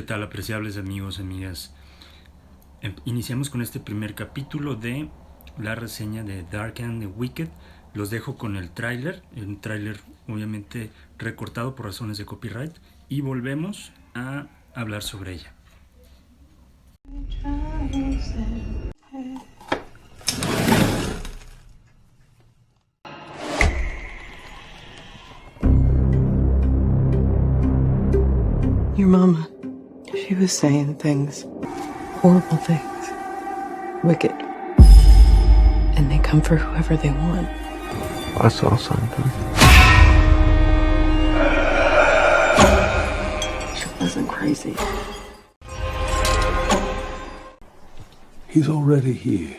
tal, apreciables amigos, amigas? Iniciamos con este primer capítulo de la reseña de Dark and the Wicked. Los dejo con el tráiler, un tráiler obviamente recortado por razones de copyright, y volvemos a hablar sobre ella. Your mama, she was saying things, horrible things, wicked. And they come for whoever they want. I saw something. She wasn't crazy. He's already here.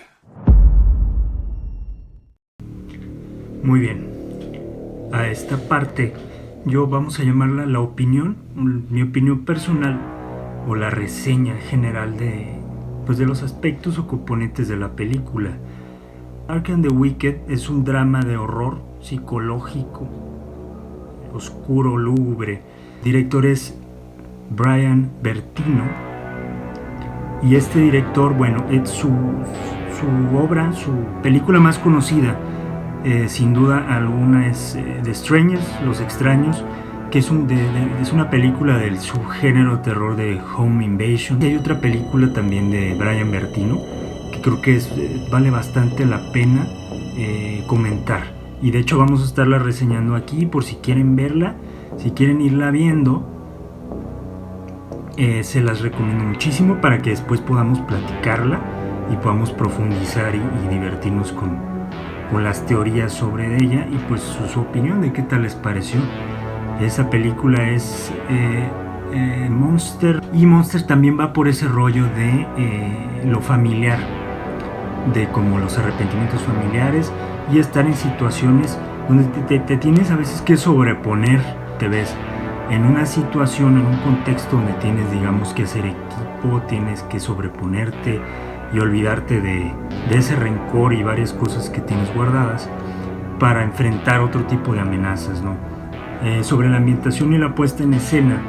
Muy bien. A esta parte vamos a llamarla la opinión, mi opinión personal o la reseña general de los aspectos o componentes de la película. Dark and the Wicked es un drama de horror psicológico, oscuro, lúgubre. El director es Brian Bertino, y este director, es su obra, su película más conocida, sin duda alguna, es The Strangers, Los Extraños, que es una película del subgénero terror de Home Invasion. Y hay otra película también de Brian Bertino que creo que vale bastante la pena comentar, y de hecho vamos a estarla reseñando aquí por si quieren verla, si quieren irla viendo. Se las recomiendo muchísimo para que después podamos platicarla y podamos profundizar y divertirnos con las teorías sobre ella y pues su opinión de qué tal les pareció. Esa película es Monster, y Monster también va por ese rollo de lo familiar, de como los arrepentimientos familiares y estar en situaciones donde te tienes a veces que sobreponer. Te ves en una situación, en un contexto donde tienes, digamos, que hacer equipo, tienes que sobreponerte y olvidarte de ese rencor y varias cosas que tienes guardadas para enfrentar otro tipo de amenazas, ¿no? Sobre la ambientación y la puesta en escena,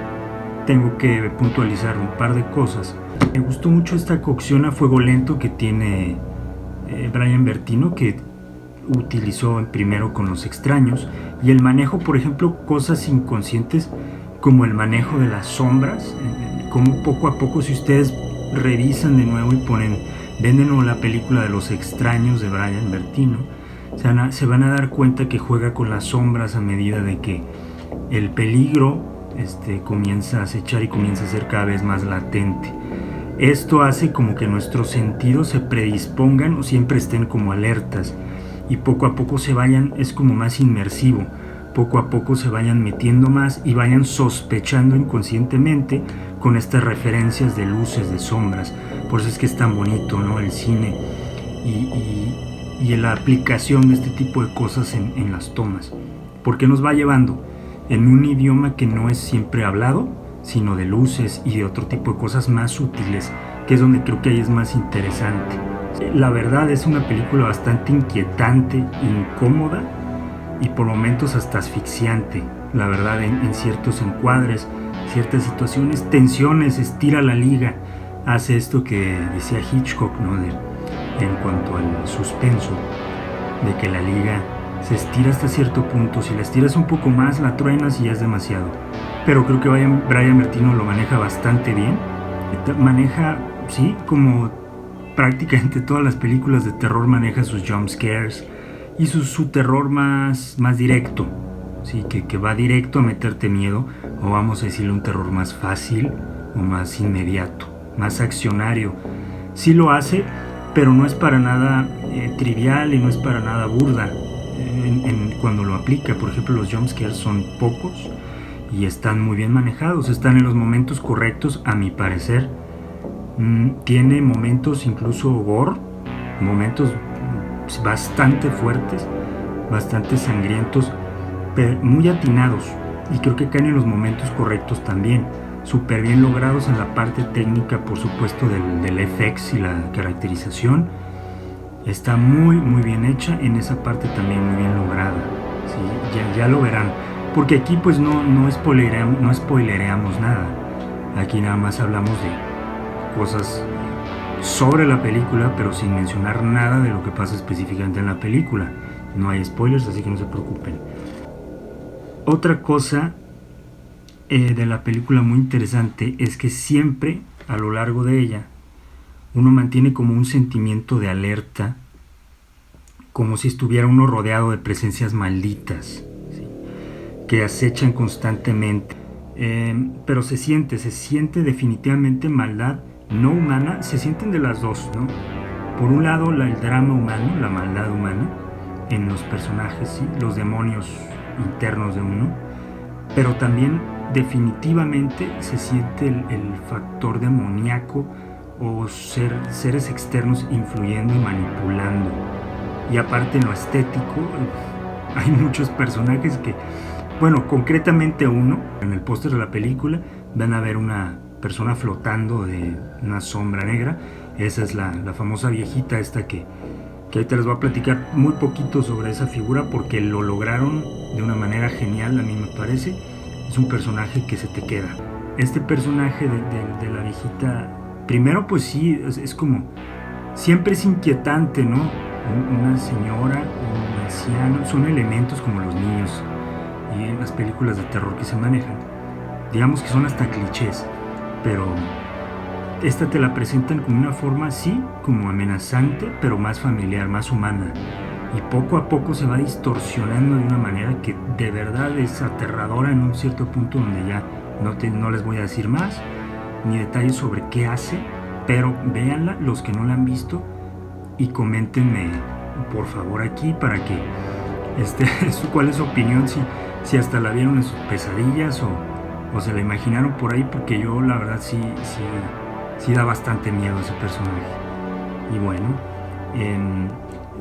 tengo que puntualizar un par de cosas. Me gustó mucho esta cocción a fuego lento que tiene Brian Bertino, que utilizó primero con Los Extraños, y el manejo, por ejemplo, cosas inconscientes como el manejo de las sombras, como poco a poco, si ustedes revisan de nuevo y ven de nuevo la película de Los Extraños de Brian Bertino, se van a dar cuenta que juega con las sombras a medida de que el peligro comienza a acechar y comienza a ser cada vez más latente. Esto hace como que nuestros sentidos se predispongan o siempre estén como alertas, y poco a poco es como más inmersivo, poco a poco se vayan metiendo más y vayan sospechando inconscientemente con estas referencias de luces, de sombras. Por eso es que es tan bonito, ¿no?, el cine y la aplicación de este tipo de cosas en las tomas, porque nos va llevando en un idioma que no es siempre hablado, sino de luces y de otro tipo de cosas más sutiles, que es donde creo que ahí es más interesante. La verdad es una película bastante inquietante, incómoda y por momentos hasta asfixiante. La verdad, en ciertos encuadres, ciertas situaciones, tensiones, estira la liga, hace esto que decía Hitchcock, ¿no?, en cuanto al suspenso, de que la liga se estira hasta cierto punto. Si la estiras un poco más, la truenas y ya es demasiado. Pero creo que Brian Bertino lo maneja bastante bien. Maneja, sí, como prácticamente todas las películas de terror, maneja sus jump scares y su terror más directo, sí, que va directo a meterte miedo, o vamos a decirle un terror más fácil o más inmediato, más accionario. Sí lo hace, pero no es para nada trivial y no es para nada burda cuando lo aplica. Por ejemplo, los jump scares son pocos y están muy bien manejados, están en los momentos correctos, a mi parecer. Tiene momentos incluso gore, momentos bastante fuertes, bastante sangrientos, pero muy atinados, y creo que caen en los momentos correctos también, súper bien logrados en la parte técnica, por supuesto, del FX y la caracterización. Está muy bien hecha en esa parte, también muy bien lograda, ¿sí? Ya lo verán, porque aquí pues no spoilereamos nada. Aquí nada más hablamos de cosas sobre la película, pero sin mencionar nada de lo que pasa específicamente en la película. No hay spoilers, así que no se preocupen. Otra cosa de la película muy interesante es que siempre a lo largo de ella uno mantiene como un sentimiento de alerta, como si estuviera uno rodeado de presencias malditas, ¿sí?, que acechan constantemente. Pero se siente definitivamente maldad no humana, se sienten de las dos, ¿no? Por un lado el drama humano, la maldad humana en los personajes, ¿sí?, los demonios internos de uno, pero también definitivamente se siente el factor demoníaco o seres externos influyendo y manipulando. Y aparte en lo estético hay muchos personajes que, bueno, concretamente uno, en el póster de la película van a ver una persona flotando de una sombra negra. Esa es la famosa viejita esta que ahorita les voy a platicar muy poquito sobre esa figura porque lo lograron de una manera genial, a mí me parece. Es un personaje que se te queda. Este personaje de la viejita, primero pues sí, es como, siempre es inquietante, ¿no? Una señora, un anciano, son elementos como los niños y en las películas de terror que se manejan. Digamos que son hasta clichés, pero esta te la presentan como una forma así, como amenazante, pero más familiar, más humana. Y poco a poco se va distorsionando de una manera que de verdad es aterradora en un cierto punto donde ya no les voy a decir más, ni detalles sobre qué hace, pero véanla los que no la han visto y coméntenme por favor aquí para que cuál es su opinión, si hasta la vieron en sus pesadillas o se la imaginaron por ahí, porque yo la verdad sí da bastante miedo ese personaje. Y bueno,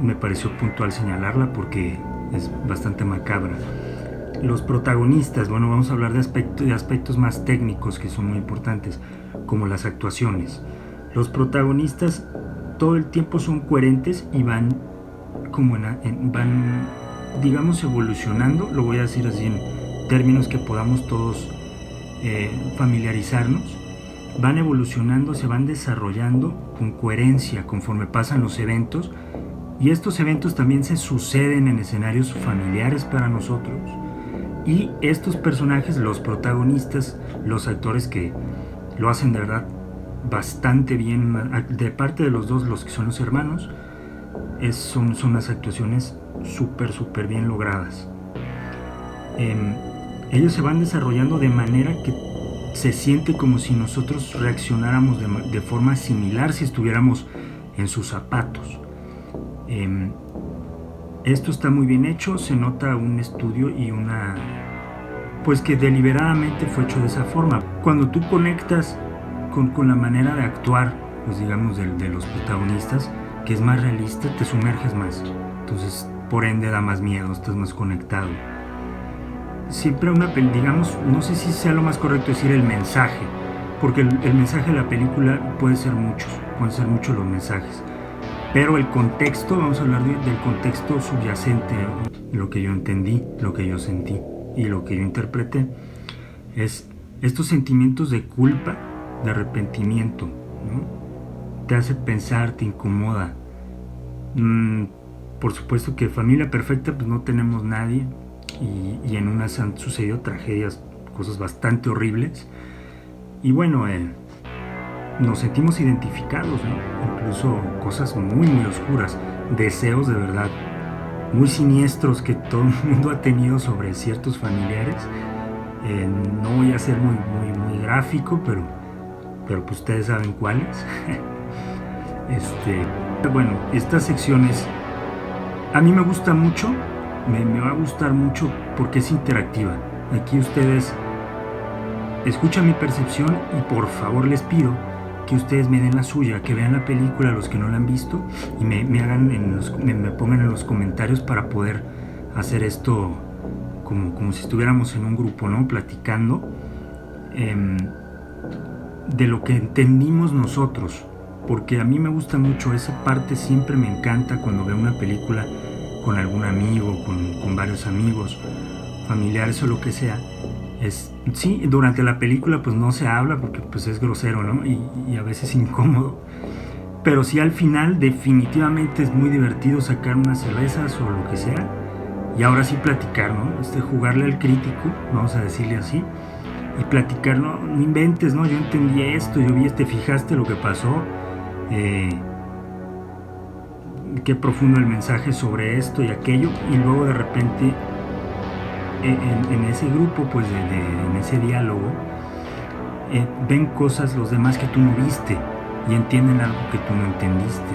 me pareció puntual señalarla porque es bastante macabra. Los protagonistas, bueno, vamos a hablar de aspectos más técnicos que son muy importantes, como las actuaciones. Los protagonistas todo el tiempo son coherentes y van como van, digamos, evolucionando, lo voy a decir así en términos que podamos todos familiarizarnos. Van evolucionando, se van desarrollando con coherencia conforme pasan los eventos, y estos eventos también se suceden en escenarios familiares para nosotros, y estos personajes, los protagonistas, los actores que lo hacen de verdad bastante bien de parte de los dos, los que son los hermanos, son las actuaciones súper bien logradas. Ellos se van desarrollando de manera que se siente como si nosotros reaccionáramos de forma similar si estuviéramos en sus zapatos. Esto está muy bien hecho, se nota un estudio y pues que deliberadamente fue hecho de esa forma. Cuando tú conectas con la manera de actuar, pues digamos de los protagonistas, que es más realista, te sumerges más, entonces por ende da más miedo, estás más conectado. Siempre digamos, no sé si sea lo más correcto decir el mensaje, porque el mensaje de la película pueden ser muchos los mensajes, pero el contexto, vamos a hablar del contexto subyacente, lo que yo entendí, lo que yo sentí y lo que yo interpreté, es estos sentimientos de culpa, de arrepentimiento, ¿no? Te hace pensar, te incomoda. Por supuesto que familia perfecta pues no tenemos nadie, y en unas han sucedido tragedias, cosas bastante horribles, y bueno, nos sentimos identificados, ¿no? Incluso cosas muy oscuras, deseos de verdad muy siniestros que todo el mundo ha tenido sobre ciertos familiares. No voy a ser muy gráfico, pero pues ustedes saben cuáles. Bueno, estas secciones a mí me gusta mucho, me va a gustar mucho porque es interactiva. Aquí ustedes escuchan mi percepción y por favor les pido que ustedes me den la suya, que vean la película los que no la han visto y me pongan en los comentarios para poder hacer esto como si estuviéramos en un grupo, ¿no? Platicando de lo que entendimos nosotros, porque a mí me gusta mucho esa parte, siempre me encanta cuando veo una película con algún amigo, con varios amigos, familiares o lo que sea, Sí, durante la película pues no se habla porque pues es grosero, ¿no? Y a veces incómodo. Pero sí, al final definitivamente es muy divertido sacar unas cervezas o lo que sea y ahora sí platicar, ¿no? Jugarle al crítico, vamos a decirle así, y platicar, no inventes, ¿no? Yo entendí esto, yo vi, fijaste lo que pasó, qué profundo el mensaje sobre esto y aquello, y luego de repente en ese grupo, pues en ese diálogo, ven cosas los demás que tú no viste y entienden algo que tú no entendiste,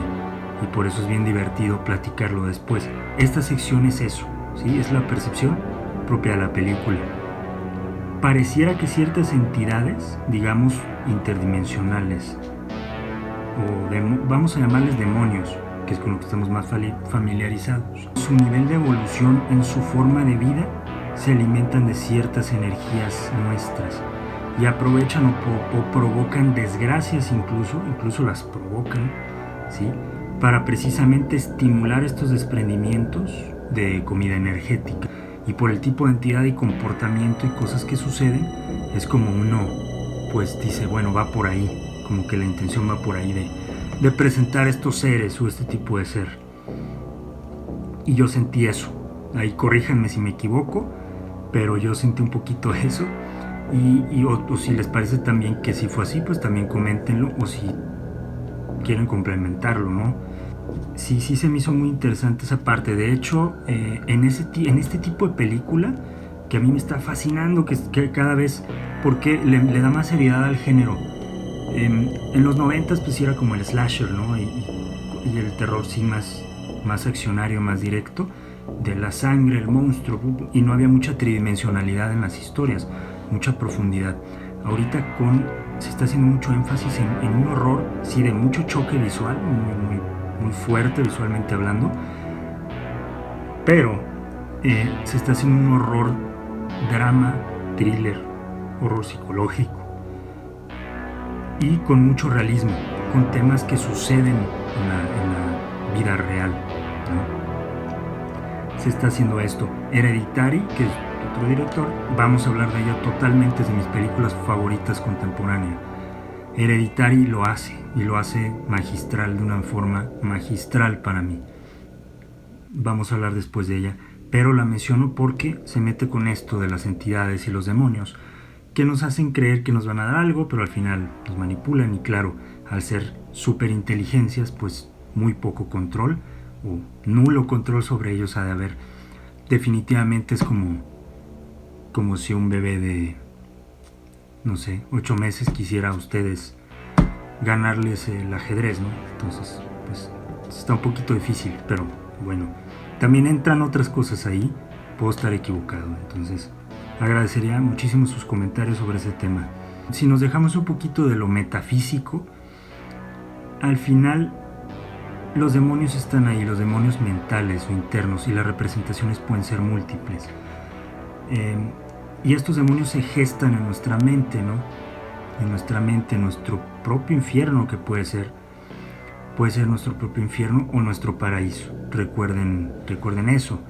y por eso es bien divertido platicarlo después. Esta sección es eso, ¿sí? Es la percepción propia de la película. Pareciera que ciertas entidades, digamos interdimensionales, o vamos a llamarles demonios, que es con lo que estamos más familiarizados, su nivel de evolución en su forma de vida se alimentan de ciertas energías nuestras y aprovechan o provocan desgracias, incluso las provocan, ¿sí? Para precisamente estimular estos desprendimientos de comida energética. Y por el tipo de entidad y comportamiento y cosas que suceden, es como uno pues dice, bueno, va por ahí, como que la intención va por ahí de presentar estos seres o este tipo de ser. Y yo sentí eso, ahí corríjanme si me equivoco, pero yo sentí un poquito eso. O si les parece también que si fue así, pues también coméntenlo, o si quieren complementarlo, ¿no? Sí se me hizo muy interesante esa parte. De hecho, en este tipo de película, que a mí me está fascinando, que cada vez, porque le da más seriedad al género. En los 90s pues era como el slasher, ¿no? Y el terror sí más accionario, más directo, de la sangre, el monstruo, y no había mucha tridimensionalidad en las historias, mucha profundidad. Ahorita se está haciendo mucho énfasis en un horror, sí, de mucho choque visual, muy fuerte visualmente hablando, pero se está haciendo un horror, drama, thriller, horror psicológico, y con mucho realismo, con temas que suceden en la vida real, ¿no? Se está haciendo esto. Hereditary, que es otro director, vamos a hablar de ella totalmente, es de mis películas favoritas contemporáneas. Hereditary lo hace, y lo hace magistral, de una forma magistral para mí. Vamos a hablar después de ella, pero la menciono porque se mete con esto de las entidades y los demonios, que nos hacen creer que nos van a dar algo, pero al final nos manipulan, y claro, al ser superinteligencias, pues muy poco control, o nulo control sobre ellos ha de haber. Definitivamente es como si un bebé de, no sé, 8 meses quisiera a ustedes ganarles el ajedrez, ¿no? Entonces, pues está un poquito difícil, pero bueno, también entran otras cosas ahí, puedo estar equivocado. Entonces agradecería muchísimo sus comentarios sobre ese tema. Si nos dejamos un poquito de lo metafísico, al final los demonios están ahí, los demonios mentales o internos, y las representaciones pueden ser múltiples. Y estos demonios se gestan en nuestra mente, ¿no? En nuestra mente, nuestro propio infierno, que puede ser nuestro propio infierno o nuestro paraíso. Recuerden eso.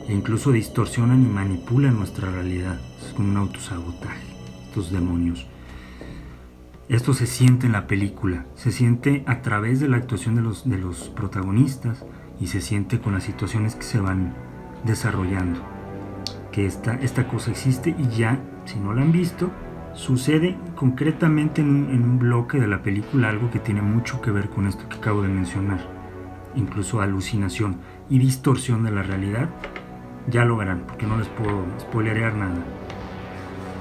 E incluso distorsionan y manipulan nuestra realidad. Es como un autosabotaje, estos demonios. Esto se siente en la película, se siente a través de la actuación de los protagonistas, y se siente con las situaciones que se van desarrollando, que esta cosa existe, y ya, si no la han visto, sucede concretamente en un bloque de la película algo que tiene mucho que ver con esto que acabo de mencionar, incluso alucinación y distorsión de la realidad. Ya lo verán, porque no les puedo spoilerear nada.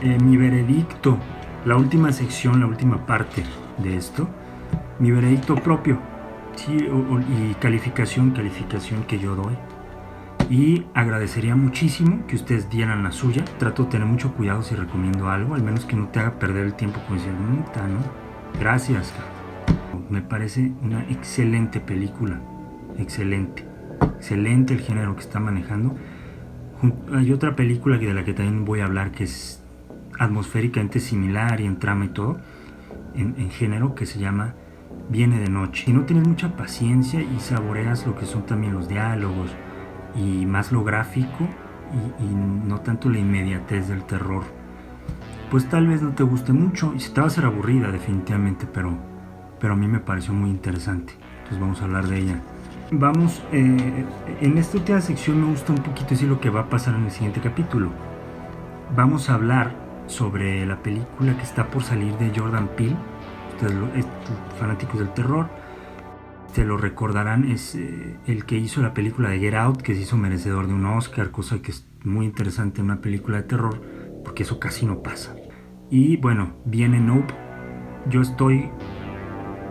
Mi veredicto, la última sección, la última parte de esto, mi veredicto propio, sí, y calificación que yo doy. Y agradecería muchísimo que ustedes dieran la suya. Trato de tener mucho cuidado si recomiendo algo, al menos que no te haga perder el tiempo con decir, ¿no? Gracias. Me parece una excelente película, excelente el género que está manejando. Hay otra película de la que también voy a hablar, que es atmosféricamente similar y en trama y todo, en género, que se llama Viene de Noche. Si no tienes mucha paciencia y saboreas lo que son también los diálogos y más lo gráfico y no tanto la inmediatez del terror, pues tal vez no te guste mucho y se te va a hacer aburrida definitivamente, pero a mí me pareció muy interesante. Entonces vamos a hablar de ella. Vamos, en esta última sección me gusta un poquito decir lo que va a pasar en el siguiente capítulo. Vamos a hablar sobre la película que está por salir de Jordan Peele. Ustedes, fanáticos del terror, te lo recordarán, es el que hizo la película de Get Out, que se hizo merecedor de un Oscar, cosa que es muy interesante en una película de terror, porque eso casi no pasa. Y bueno, viene Nope. Yo estoy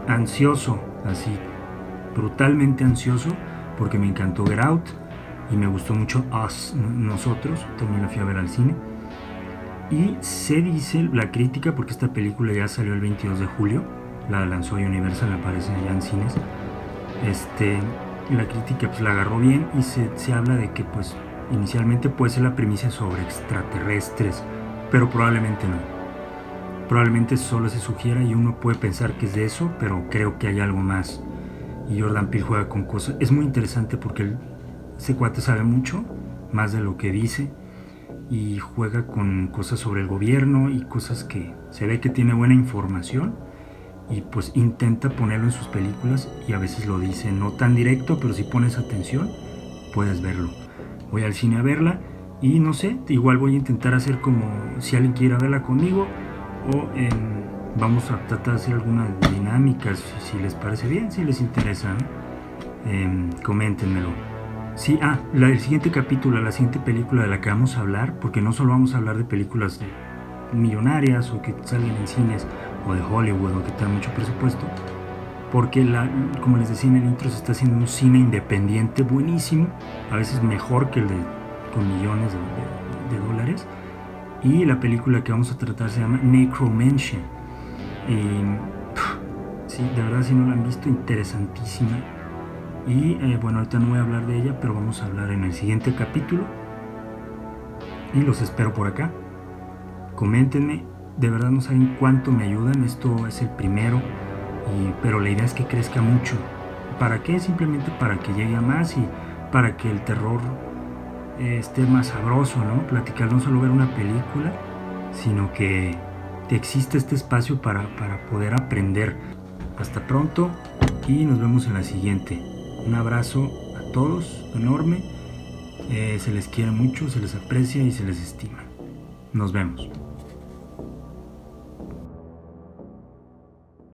ansioso, así, brutalmente ansioso, porque me encantó Get Out y me gustó mucho Us, Nosotros, también la fui a ver al cine. Y se dice la crítica, porque esta película ya salió el 22 de julio, la lanzó Universal, me parece, allá en cines. La crítica pues la agarró bien y se habla de que pues inicialmente puede ser la premisa sobre extraterrestres, pero probablemente no. Probablemente solo se sugiera y uno puede pensar que es de eso, pero creo que hay algo más. Y Jordan Peele juega con cosas. Es muy interesante porque ese cuate sabe mucho, más de lo que dice, y juega con cosas sobre el gobierno y cosas que se ve que tiene buena información y pues intenta ponerlo en sus películas, y a veces lo dice no tan directo, pero si pones atención puedes verlo. Voy al cine a verla y no sé, igual voy a intentar hacer como si alguien quiera verla conmigo, o vamos a tratar de hacer algunas dinámicas si les parece bien, si les interesa, ¿no? Coméntenmelo. Sí, el siguiente capítulo, la siguiente película de la que vamos a hablar, porque no solo vamos a hablar de películas millonarias o que salgan en cines o de Hollywood o que tengan mucho presupuesto, porque como les decía en el intro, se está haciendo un cine independiente buenísimo, a veces mejor que el de con millones de dólares, y la película que vamos a tratar se llama Necromantia. Sí, de verdad, si no la han visto, interesantísima. Y bueno, ahorita no voy a hablar de ella, pero vamos a hablar en el siguiente capítulo. Y los espero por acá. Coméntenme, de verdad no saben cuánto me ayudan. Esto es el primero, pero la idea es que crezca mucho. ¿Para qué? Simplemente para que llegue a más y para que el terror esté más sabroso, ¿no? Platicar, no solo ver una película, sino que existe este espacio para poder aprender. Hasta pronto y nos vemos en la siguiente. Un abrazo a todos, enorme. Se les quiere mucho, se les aprecia y se les estima. Nos vemos.